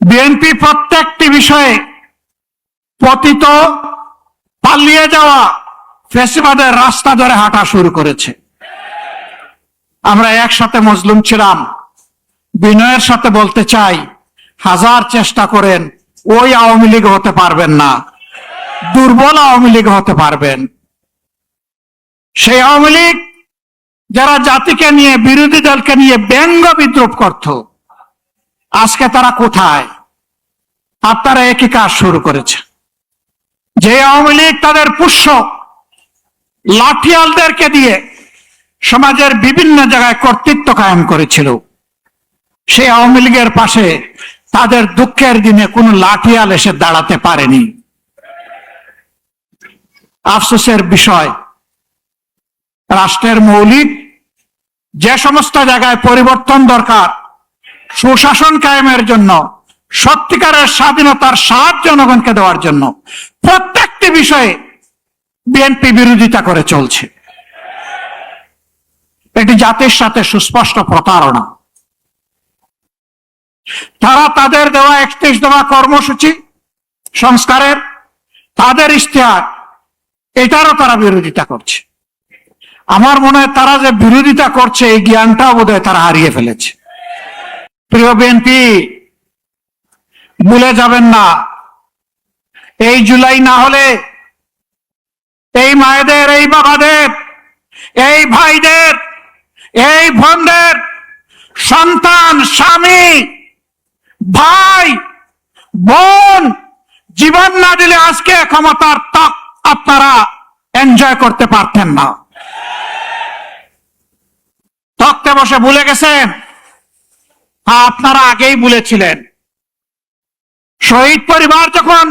BNP প্রত্যেকটি বিষয়ে পতিত পালিয়ে যাওয়া ফ্যাসিবাদের রাস্তা ধরে হাঁটা শুরু করেছে। আমরা একসাথে মজলুম ছিলাম। বিনয়ের সাথে বলতে চাই, হাজার চেষ্টা করেন ওই আওয়ামী লীগ হতে পারবেন না, দুর্বল আওয়ামী লীগ হতে পারবেন। সেই আওয়ামী লীগ যারা জাতিকে নিয়ে, বিরোধী দলকে নিয়ে ব্যঙ্গ বিদ্রুপ করত, আজকে তারা কোথায়? আপনারা একই কাজ শুরু করেছে। যে আওয়ামী লীগ তাদের পুষ্য লাঠিয়ালদেরকে দিয়ে সমাজের বিভিন্ন জায়গায় কর্তৃত্ব কায়েম করেছিল, সেই আওয়ামী লীগের পাশে তাদের দুঃখের দিনে কোনো লাঠিয়াল এসে দাঁড়াতে পারেনি। আফসোসের বিষয়, রাষ্ট্রের মৌলিক যে সমস্ত জায়গায় পরিবর্তন দরকার, সুশাসন কায়েমের জন্য, সত্যিকারের স্বাধীনতার স্বাদ জনগণকে দেওয়ার জন্য, প্রত্যেকটি বিষয়ে বিএনপি বিরোধিতা করে চলছে। এটি জাতির সাথে সুস্পষ্ট প্রতারণা। তারা তাদের দেওয়া 31 দফা কর্মসূচি সংস্কারের, তাদের ইশতেহার, এটারও তারা বিরোধিতা করছে। আমার মনে হয় তারা যে বিরোধিতা করছে এই জ্ঞানটাও বোধহয় তারা হারিয়ে ফেলেছে। প্রিয় বিএনপি, ভুলে যাবেন না, এই জুলাই না হলে এই মায়েদের, এই বাবাদের, এই ভাইদের, এই বোনদের সন্তান, স্বামী, ভাই, বোন জীবন না দিলে আজকে ক্ষমতার তক আপনারা এনজয় করতে পারতেন না। তক্তে বসে ভুলে গেছেন? আপনারা আগেই ভুলেছিলেন। শহীদ পরিবার যখন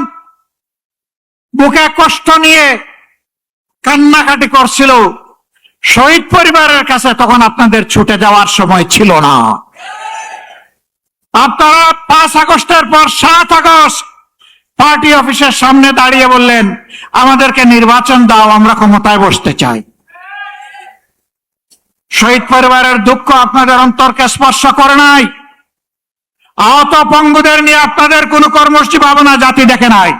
বুকে কষ্ট নিয়ে কান্নাকাটি করছিল, শহীদ পরিবারের কাছে তখন আপনাদের ছুটে যাওয়ার সময় ছিল না। আপনারা 5 আগস্টের পর 7 আগস্ট পার্টি অফিসের সামনে দাঁড়িয়ে বললেন, আমাদেরকে নির্বাচন দাও, আমরা ক্ষমতায় বসতে চাই। শহীদ পরিবারের দুঃখ আপনাদের অন্তরকে স্পর্শ করে নাই। আহত পঙ্গুদের নিয়ে আপনাদের কোনো কর্মসূচি ভাবনা জাতি দেখে নাই।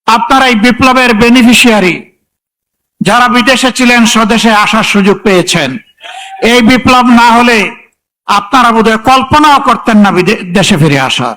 আপনারা এই বিপ্লবের বেনিফিশিয়ারি, যারা বিদেশে ছিলেন স্বদেশে আসার সুযোগ পেয়েছেন। এই বিপ্লব না হলে আপনারা বোধহয় কল্পনাও করতেন না দেশে ফিরে আসার।